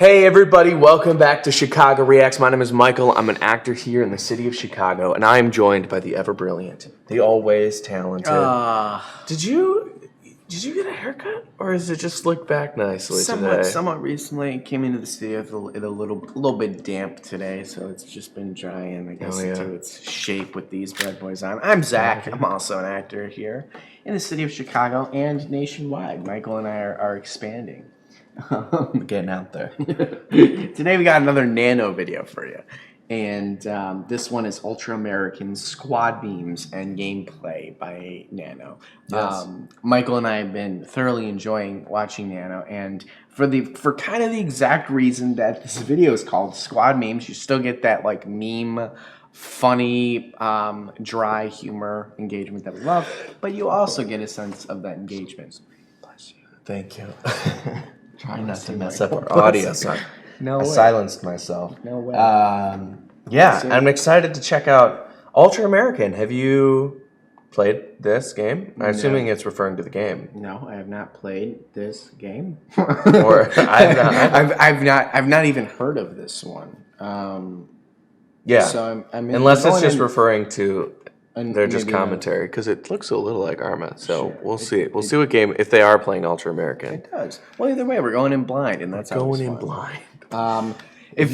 Hey everybody, welcome back to Chicago Reacts. My name is Michael. I'm an actor here in the city of Chicago, and I am joined by the ever brilliant, the always talented. Did you get a haircut, or is it just look back nicely today? Somewhat recently. Came into the studio a little bit damp today, so it's just been drying, I guess, into its shape with these bad boys on. I'm Zach. I'm also an actor here in the city of Chicago and nationwide. Michael and I are expanding. Getting out there. Today we got another Nano video for you. And this one is Ultra American Squad Beams and Gameplay by Nano. Yes. Michael and I have been thoroughly enjoying watching Nano, and for kind of the exact reason that this video is called Squad Memes, you still get that like meme, funny, dry humor engagement that we love, but you also get a sense of that engagement. Bless you. Thank you. Trying not to mess up our audio. No I way. silenced myself. No way. Yeah, I'm excited to check out Ultra American. Have you played this game? I'm assuming it's referring to the game. No, I have not played this game. Or I've not even heard of this one. Yeah. So I'm unless it's just referring to they're just maybe commentary, because it looks a little like Arma. So we'll see. We'll see what game, if they are playing Ultra American. It does. Well, either way, we're going in blind, and that's Going in blind. If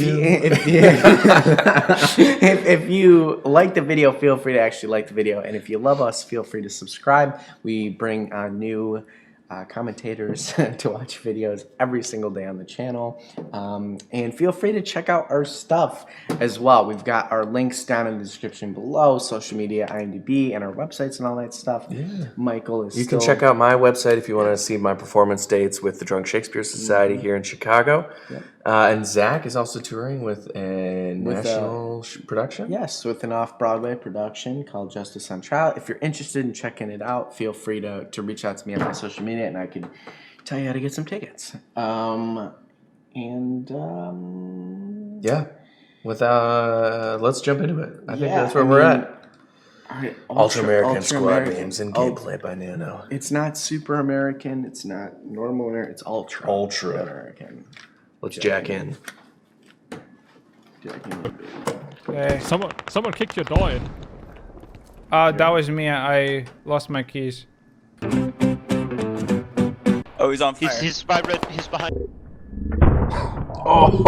you like the video, feel free to actually like the video, and if you love us, feel free to subscribe. We bring new commentators to watch videos every single day on the channel, and feel free to check out our stuff as well. We've got our links down in the description below, social media, IMDb, and our websites and all that stuff. Yeah. Michael is. You can check out my website if you want to see my performance dates with the Drunk Shakespeare Society here in Chicago. Yep. And Zach is also touring with a national production? Yes, with an off-Broadway production called Justice on Trial. If you're interested in checking it out, feel free to reach out to me on my social media, and I can tell you how to get some tickets. Yeah. Let's jump into it. I think that's where we're at. All right, Ultra American Squad Beams and Gameplay by Nano. It's not Super American. It's not normal American. It's Ultra American. Let's jack in. Hey. Someone kicked your door in. That was me. I lost my keys. Oh, he's on fire. He's behind. He's behind. Oh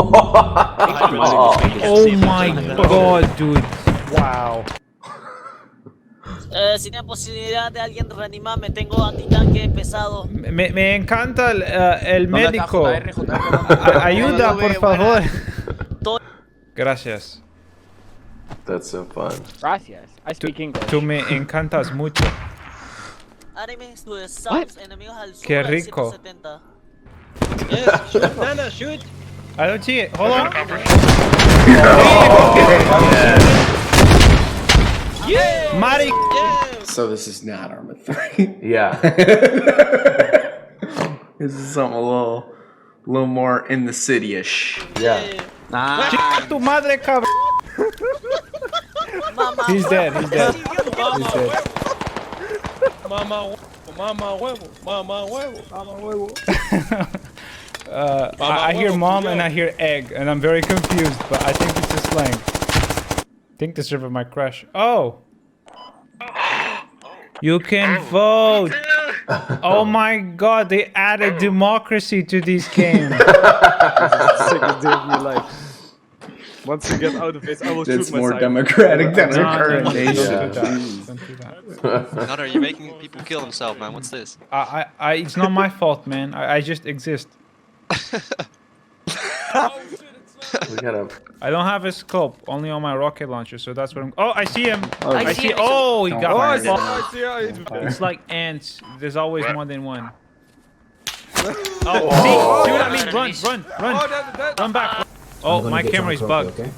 my god, dude. Wow. Si tiene posibilidad de alguien reanimarme, tengo antitanque pesado. Me encanta el médico. Ayuda, por favor. Gracias. That's so fun. Gracias. I speak English. Tú me encantas mucho. Qué rico. Yes, shoot, Nana, shoot. I don't see it. Hold on. Yeah. Mari. Yeah. So this is not Arma 3. Yeah. This is something a little more in the city-ish. Yeah. Chica tu madre, cabrón. He's dead. He's dead. He's dead. Mama huevo. I hear mom and I hear egg, and I'm very confused, but I think it's a slang. I think this is my crush. Oh! You can vote! Oh my god, they added democracy to these games. Second day of your life. Once you get out of this, I will shoot myself. It's more democratic than our current Don't nation. do that. Nana, you're making people kill themselves, man. What's this? It's not my fault, man. I just exist. We gotta. I don't have a scope, only on my rocket launcher, so that's what I'm. Oh, I see him! I see. him. Oh, he got Oh, me. It's like ants. There's always more than one. Oh, see what I mean? Run back. Oh, my camera is bugged. Okay?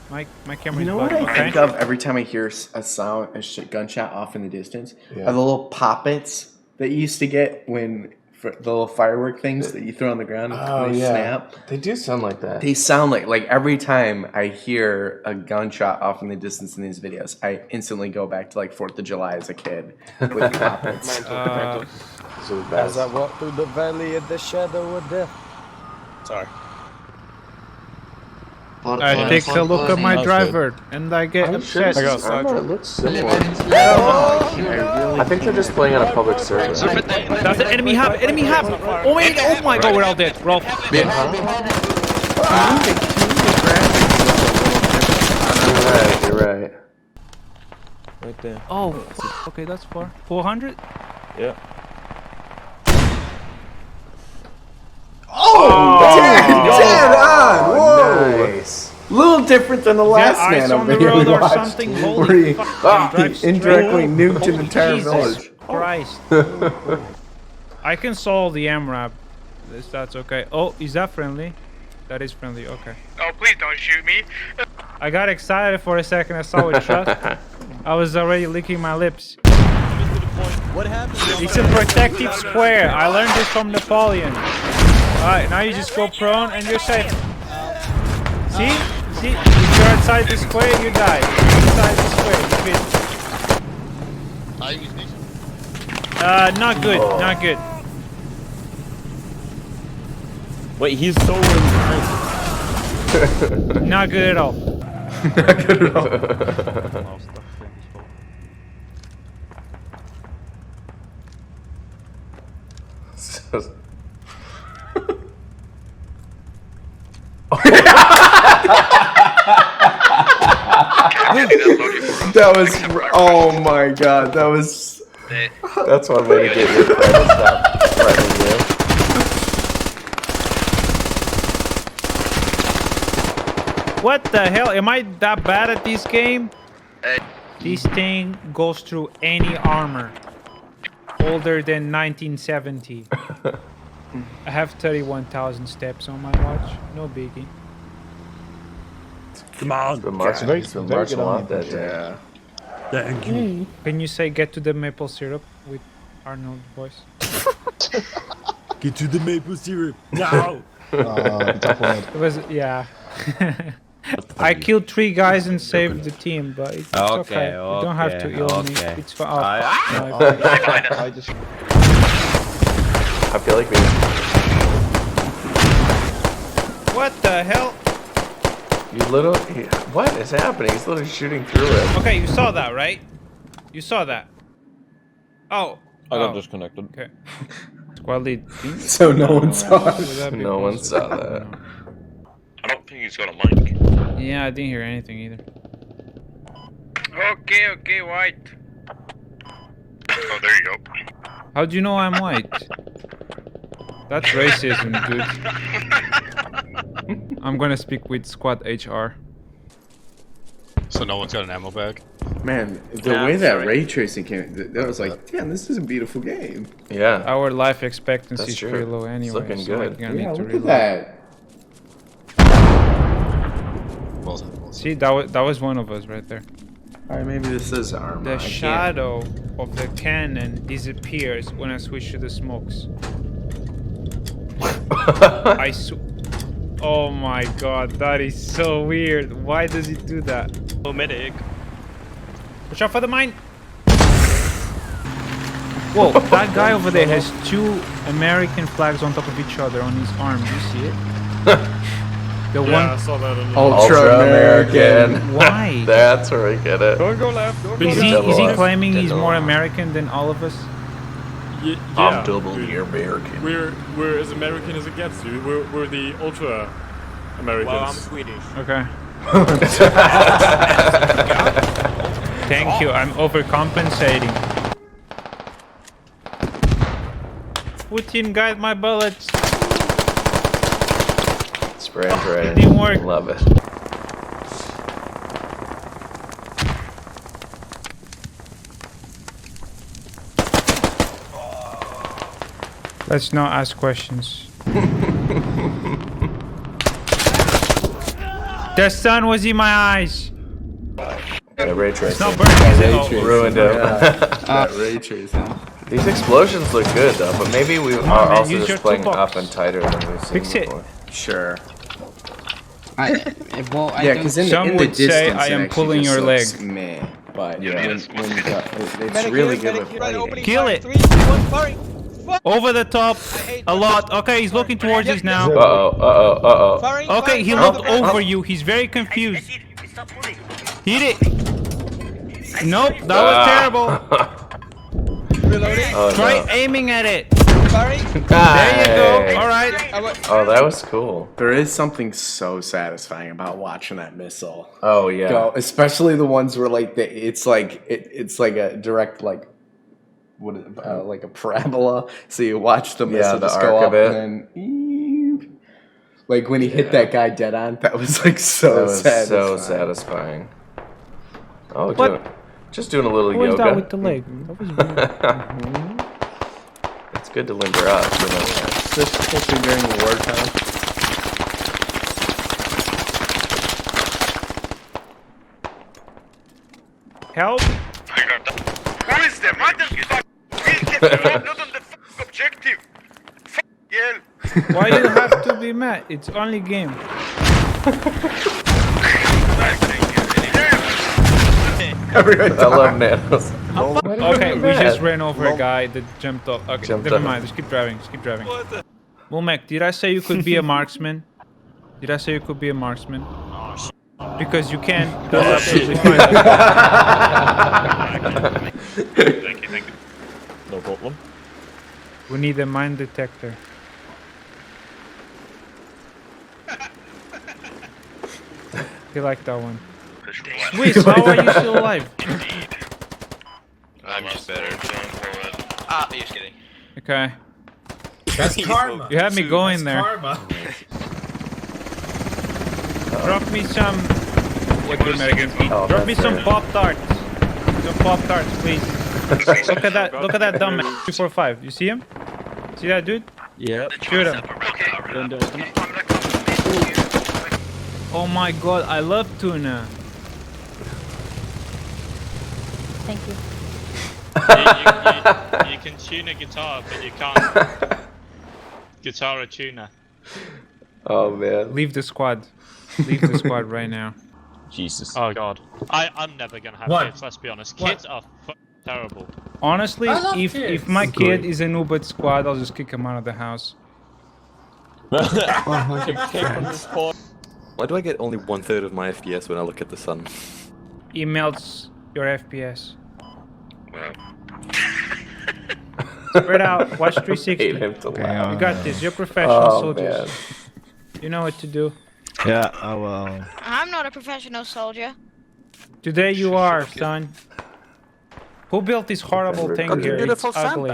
My camera is bugged. You know what I think of every time I hear a sound, gunshot off in the distance? Are the little poppets that you used to get when the little firework things that you throw on the ground and they snap. They do sound like that. They sound like every time I hear a gunshot off in the distance in these videos, I instantly go back to like 4th of July as a kid with the poppets. So As I walk through the valley of the shadow of death. Sorry. I take a look at my driver and I get upset. I got it looks similar. I think they're just playing on a public server. That's an enemy hub! Enemy hub! Oh wait! Oh my god, we're all dead. We're all dead. You're right. Right there. Oh, okay, that's far. 400? Yeah. Dead on! Whoa! Nice. Little different than the last ice Nano on the video road we or watched, something? where Holy he fuck, drive straight. indirectly nuked an entire Jesus village. Christ. I can solve the MRAP. That's okay. Oh, is that friendly? That is friendly, okay. Oh, please don't shoot me. I got excited for a second. I saw a shot. I was already licking my lips. What happened? It's a protective square. I learned this from Napoleon. Alright, now you just go prone and you're safe. See? See? If you're outside the square, you die. Inside the square, you win. Not good. Not good. Wait, he's so Not good at all. Not good at all. That was, oh my god, that was... That's one way to get your friend to stop threatening you. What the hell? Am I that bad at this game? This thing goes through any armor older than 1970. I have 31,000 steps on my watch. No biggie. Come on. He's been marching a lot that day. Thank you. Can you say get to the maple syrup with Arnold voice? Get to the maple syrup now. It was, yeah. I killed 3 guys and saved the team, but it's okay. You don't have to kill me. It's fine. I feel like we... What the hell? You literally... What is happening? He's literally shooting through it. Okay, you saw that, right? You saw that. Oh. I got disconnected. Okay. Squad lead. So no one saw it. No one saw that. I don't think he's got a mic. Yeah, I didn't hear anything either. Okay, okay, white. Oh, there you go. How'd you know I'm white? That's racism, dude. I'm gonna speak with squad HR. So no one's got an ammo bag? Man, the way that ray tracing came, that was like, damn, this is a beautiful game. Yeah. Our life expectancy That's is true. pretty low anyway. It's looking so good. I'm gonna Yeah, need to look at reload. that. See, that was one of us right there. Alright, maybe this is armor. The shadow of the cannon disappears when I switch to the smokes. Oh my god, that is so weird. Why does it do that? Oh, medic. Watch out for the mine! Whoa, that guy over there has 2 American flags on top of each other on his arm. Do you see it? The I one. saw that in the Ultra-American. Why? That's where we get it. Don't go left. Don't go Is left. he claiming he's more American than all of us? Yeah, I'm double dude. the American. We're as American as it gets, dude. We're the ultra Americans. Well, I'm Swedish. Okay. Thank you, I'm overcompensating. Putin guide my bullets. Spray and pray. It didn't work. Love it. Let's not ask questions. The sun was in my eyes. Yeah, ray tracing. It's not burning, is it? Oh. Ruined him. That ray tracing. These explosions look good though, but maybe we on, are man, also use your just playing toolbox. up and tighter than we've seen Fix it. before. Sure. I Yeah, because in Some the would distance, say I it am actually pulling just your looks leg. meh, but Yeah. when you got, it's really good with lighting. Kill it. Over the top. A lot. Okay, he's looking towards us now. Uh-oh. Firing, Okay, firing, he firing. looked over you. He's very confused. Hit it. Nope, that was terrible. Reloading. Try aiming at it. Firing. There you go. All right. Oh, that was cool. There is something so satisfying about watching that missile Oh, yeah. go, especially the ones where like it's like a direct like like a parabola. So you watch the missile the just go arc up of it. and then like when he hit that guy dead on, that was like so That was satisfying. so satisfying. Oh, What? just doing a little What was yoga. that with the leg? That was weird. It's good to limber up, you know. Especially during wartime. Help. Who is the motherfucker? Not on the objective. Yeah. Why you have to be mad? It's only game. I love nanos. Okay, we just ran over a guy that jumped off. Okay, Jumped never off. mind. Just keep driving. Just keep driving. Womack, did I say you could be a marksman? Did I say you could be a marksman? Because you can. That's absolutely fine. Thank you. No problem. We need a mine detector. You like that one? Swiss, how are you still alive? I'm just better. Ah, you're just kidding. Okay. That's karma. You had me going there. Karma. Drop me some. What do Americans eat? Oh, Drop me that's some right. Pop-Tarts. Some Pop-Tarts, please. Look at that. Look at that dumb man. 245. You see him? See that dude? Yeah. Shoot him. Oh my god, I love tuna. Thank you. You can tune a guitar, but you can't guitar a tuner. Oh, man. Leave the squad. Leave the squad right now. Jesus. Oh god. I'm never gonna have What? kids, let's be honest. What? Kids are terrible. Honestly, I love if kids. my kid is an Ubud squad, I'll just kick him out of the house. Why do I get only 1/3 of my FPS when I look at the sun? He melts your FPS. Well, Spread out. Watch Hate 360. him to laugh. You got this. You're professional Oh, soldiers. man. You know what to do. Yeah, oh well. I'm not a professional soldier. Today you are, son. Who built this horrible thing here? It's ugly.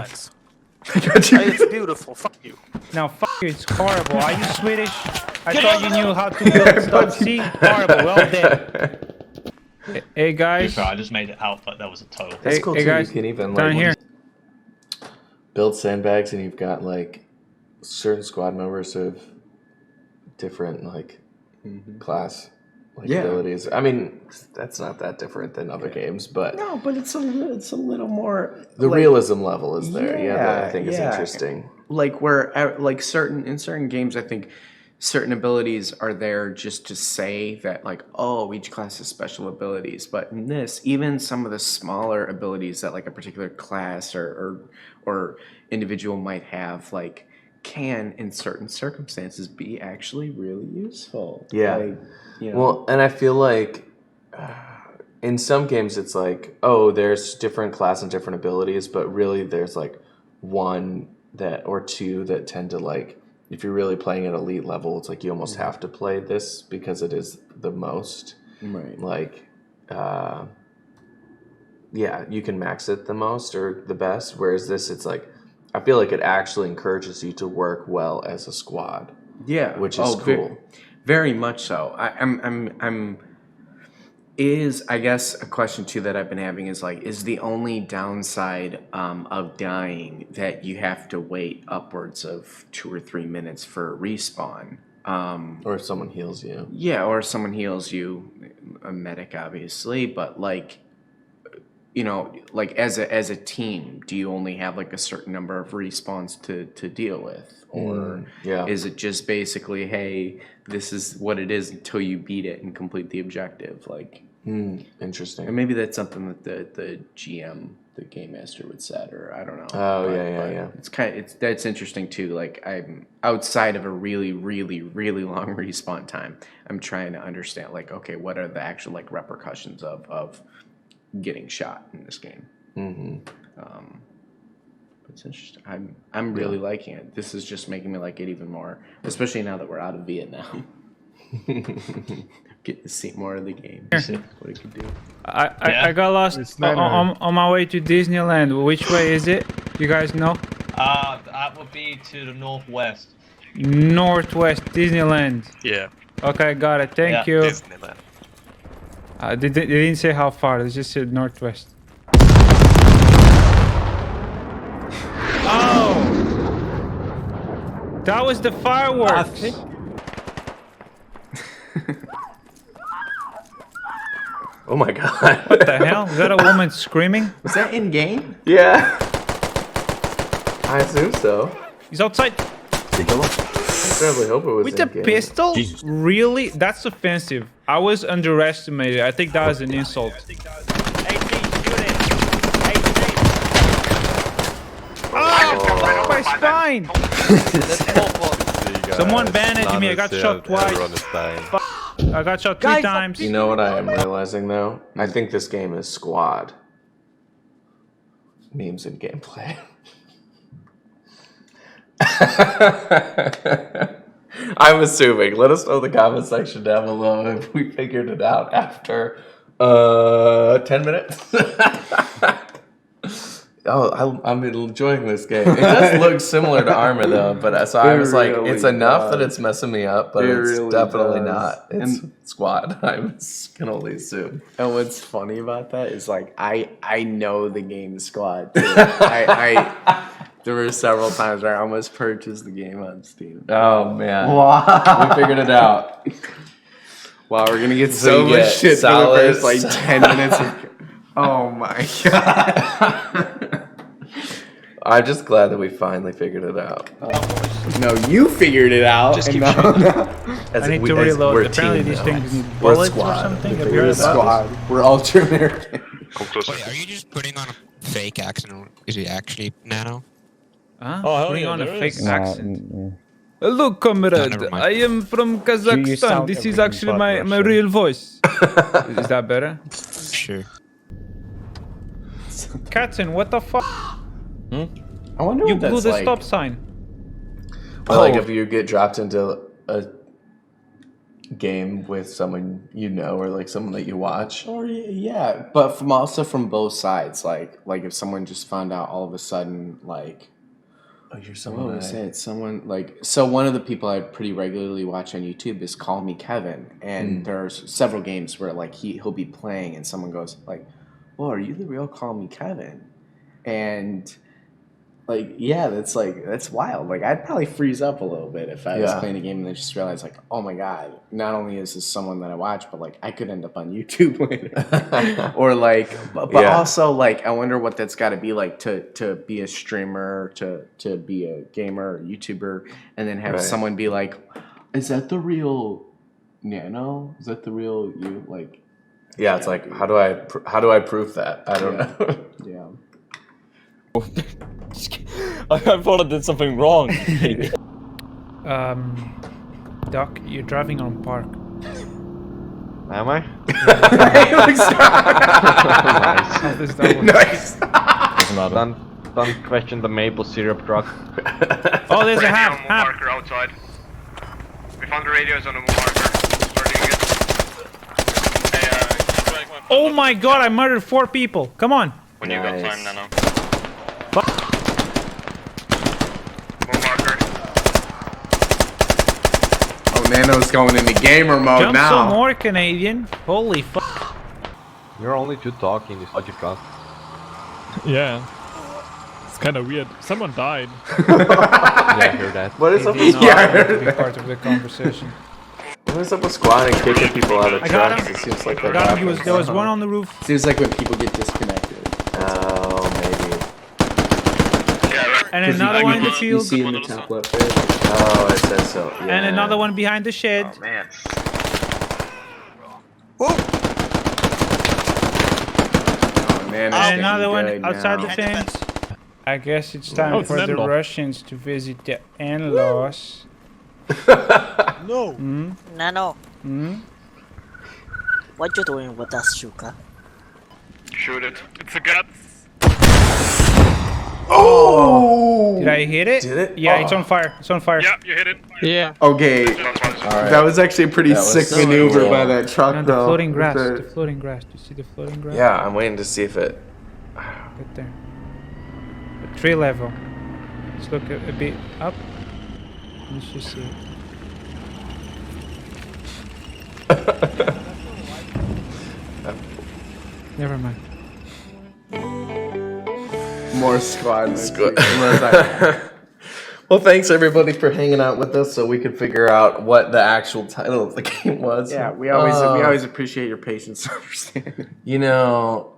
It's beautiful, fuck you. No, fuck you, it's horrible. Are you Swedish? I thought you knew how to build stuff. See? Horrible, well dead. Hey guys. I just made it out, but that was a total. That's cool, hey too. guys, You can even, down like, here. build sandbags, and you've got, like, certain squad members who have different, like, class abilities. I mean, that's not that different than other games, but No, but it's a little more. the like, realism level is there. Yeah, that I Yeah, think is yeah. interesting. like where like in certain games, I think certain abilities are there just to say that like, oh, each class has special abilities. But in this, even some of the smaller abilities that like a particular class or individual might have, like, can in certain circumstances be actually really useful. Yeah. Like, you know, Well, and I feel like in some games it's like, oh, there's different class and different abilities, but really there's like one that or two that tend to, like, if you're really playing at elite level, it's like you almost have to play this because it is the most. right. Like, yeah, you can max it the most or the best. Whereas this, it's like, I feel like it actually encourages you to work well as a squad. Yeah, Which is cool. Very much so. I guess a question too that I've been having is like, is the only downside of dying that you have to wait upwards of 2 or 3 minutes for a respawn? Or if someone heals you. Yeah, or if someone heals you, a medic obviously, but like, you know, like as a team, do you only have like a certain number of respawns to deal with? Or yeah. is it just basically, hey, this is what it is until you beat it and complete the objective? Like, Interesting. and maybe that's something that the GM the game master would set, or I don't know. Oh, yeah. It's that's interesting too. Like, I'm outside of a really long respawn time. I'm trying to understand, like, okay, what are the actual like repercussions of getting shot in this game? It's interesting. I'm really liking it. This is just making me like it even more, especially now that we're out of Vietnam. Get to see more of the game. What it could do. I got lost on my way to Disneyland. Which way is it? You guys know? That would be to the northwest. Northwest Disneyland. Yeah. Okay, got it. Thank you. Disneyland. They didn't say how far. They just said northwest. Oh! That was the fireworks. Oh my god. What the hell? Is that a woman screaming? Was that in game? Yeah. I assume so. He's outside. I certainly hope it was With a in-game. pistol? Really? That's offensive. I was underestimated. I think that was an insult. Oh, my spine! Someone bandaged me. I got shot twice. I got shot 3 times. You know what I am realizing though? I think this game is squad. Memes and gameplay. I'm assuming. Let us know in the comment section down below if we figured it out after 10 minutes. Oh, I'm enjoying this game. It does look similar to Arma though, but so I was like, it's enough that it's messing me up, but it's definitely not. It's squad. I can only assume. And what's funny about that is like I know the game Squad too. There were several times where I almost purchased the game on Steam. Oh man, wow. We figured it out. Wow, we're gonna get So so you much get shit for the solid- first like 10 minutes. Oh my god. I'm just glad that we finally figured it out. No, you figured it out. Just keep no. I need to reload. Apparently these things need bullets or something. Have you heard about this? Squad. We're ultra American. Wait, are you just putting on a fake accent? Is it actually Nano? Huh? Oh, hell Putting yeah, on a there fake is. accent. Hello, comrade. never mind. I am from Kazakhstan. sound This is everything actually but my Russian. real voice. Is that better? Sure. Katzen, what the fuck? I wonder You what blew that's the like. stop sign. But like if you get dropped into a game with someone you know or like someone that you watch. Or yeah, but also from both sides. Like if someone just found out all of a sudden, like, Oh, you're what someone. was it? Someone like, so one of the people I pretty regularly watch on YouTube is Call Me Kevin, and there's several games where like he'll be playing and someone goes like, "Oh, are you the real Call Me Kevin?" And like, yeah, that's wild. Like, I'd probably freeze up a little bit if I was playing a game and then just realized like, oh my god, not only is this someone that I watch, but like I could end up on YouTube later. Or like, but also like, I wonder what that's got to be like to be a streamer, to be a gamer or YouTuber, and then have someone be like, is that the real Nano? Is that the real you? Like, Yeah, it's like how do I prove that? I don't know. yeah. I thought I did something wrong. Doc, you're driving on park. Am I? How does that work? Nice. Don't question the maple syrup truck. Oh, there's a hat. Marker outside. We found the radios on the marker. Oh my god, I murdered 4 people. Come on. When you got time, Nano. Fuck. Oh, Nano's going into gamer mode Jump now. some more, Canadian. Holy fuck. You're only 2 talking this podcast. Yeah. It's kind of weird. Someone died. Yeah, I hear that. What is up with To be part of the conversation. What is up with squad and kicking people out of I got trucks? him. It seems like I got him. There was one on the roof. Seems like when people get disconnected. Oh, maybe. And another one in the You field. see in the top left there. Oh, it says so. Yeah. And another one behind the shed. Oh, man. Oh, Nano's And gonna another be one good outside now. the fence. I guess it's time Oh, it's for the Nano. Russians to visit the in-laws. No. Nano, Hmm? what you doing with that sugar? Shoot it. It's a gut. Oh! Did I hit it? Did it? Yeah, it's on fire. It's on fire. Yeah, you hit it. Yeah. Okay, Alright. that was actually a pretty That was sick so maneuver cool. by that truck, And though. the floating grass. With The floating grass. Do you see the floating grass? Yeah, I'm waiting to see if it. Right there. The tree level. Let's look a bit up. You should see it. Never mind. More squad. Well, thanks everybody for hanging out with us, so we could figure out what the actual title of the game was. Yeah, we always appreciate your patience and understanding. You know,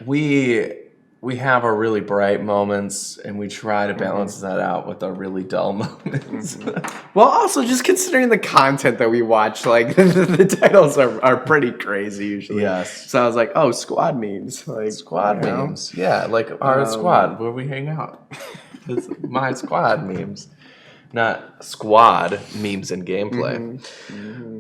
we have our really bright moments, and we try to balance that out with our really dull moments. Well, also just considering the content that we watch, like the titles are pretty crazy usually. Yes. So I was like, oh, squad memes, like Squad you know? memes, yeah, like our squad where we hang out. It's my squad memes, not squad memes and gameplay.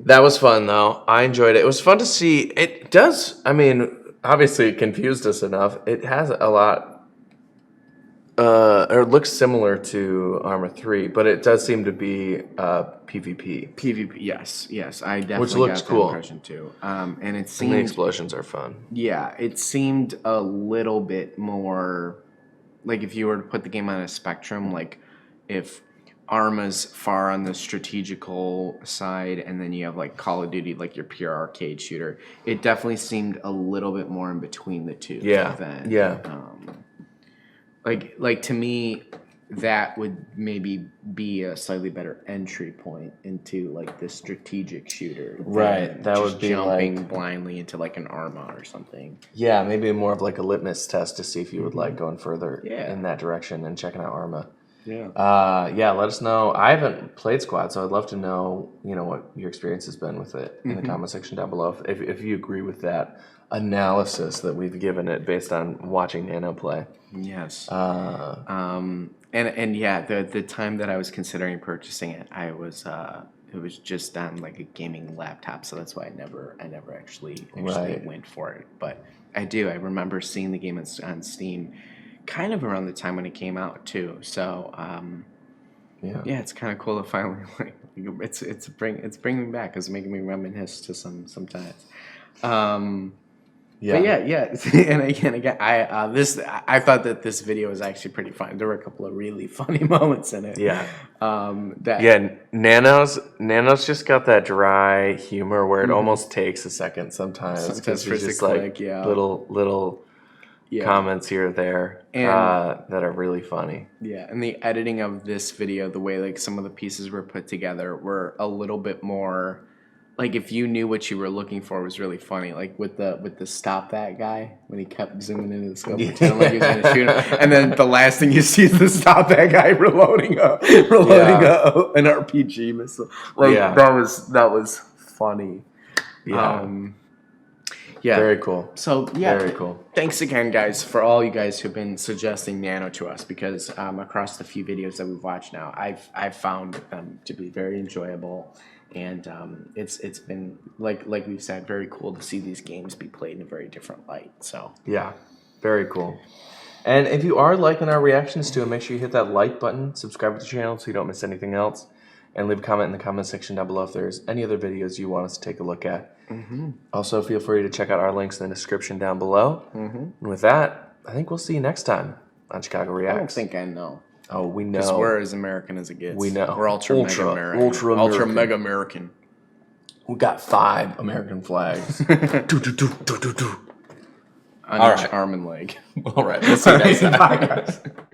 That was fun though. I enjoyed it. It was fun to see. It does. I mean, obviously, it confused us enough. It has a lot. Or it looks similar to Arma 3, but it does seem to be PvP. PvP, yes, I definitely Which looks got cool. that impression too. And it And the seemed, explosions are fun. yeah, it seemed a little bit more like if you were to put the game on a spectrum, like if Arma's far on the strategical side, and then you have like Call of Duty, like your pure arcade shooter. It definitely seemed a little bit more in between the two. Yeah, Than, yeah. Like to me, that would maybe be a slightly better entry point into like the strategic shooter. Right, than that just would be jumping like- blindly into like an Arma or something. Yeah, maybe more of like a litmus test to see if you would like going further Yeah. in that direction and checking out Arma. Yeah. Yeah, let us know. I haven't played Squad, so I'd love to know, you know, what your experience has been with it in the comment section down below. If you agree with that analysis that we've given it based on watching Nano play. Yes. And yeah, the time that I was considering purchasing it, it was just on like a gaming laptop, so that's why I never actually Right. went for it. But I remember seeing the game on Steam, kind of around the time when it came out too. So yeah, it's kind of cool to finally like it's bringing me back. It's making me reminisce to sometimes. Yeah. But yeah, and again, I thought that this video was actually pretty fun. There were a couple of really funny moments in it. Yeah. That Yeah, Nano's just got that dry humor where it almost takes a second sometimes Sometimes because for there's it to just like click, yeah. little yeah, comments here or there And- that are really funny. yeah, and the editing of this video, the way like some of the pieces were put together, were a little bit more. Like if you knew what you were looking for, was really funny. Like with the stop that guy when he kept zooming into the scope, pretending like he was gonna shoot him, and then the last thing you see is the stop that guy reloading an RPG missile. Like Yeah. that was funny. Yeah. Yeah. Very cool. So yeah, Very cool. Thanks again, guys, for all you guys who've been suggesting Nano to us, because across the few videos that we've watched now, I've found them to be very enjoyable, and it's been like we've said, very cool to see these games be played in a very different light. So Yeah, very cool. And if you are liking our reactions to it, make sure you hit that like button, subscribe to the channel so you don't miss anything else, and leave a comment in the comment section down below if there's any other videos you want us to take a look at. Also, feel free to check out our links in the description down below. And with that, I think we'll see you next time on Chicago I don't Reacts. think I know. Oh, we know. Because we're as American as it gets. We know. We're ultra mega American. Ultra mega American. We got 5 American flags. Do, do, do, do, do, do. On All each right. arm and leg. All right, we'll see you next time. Bye, guys.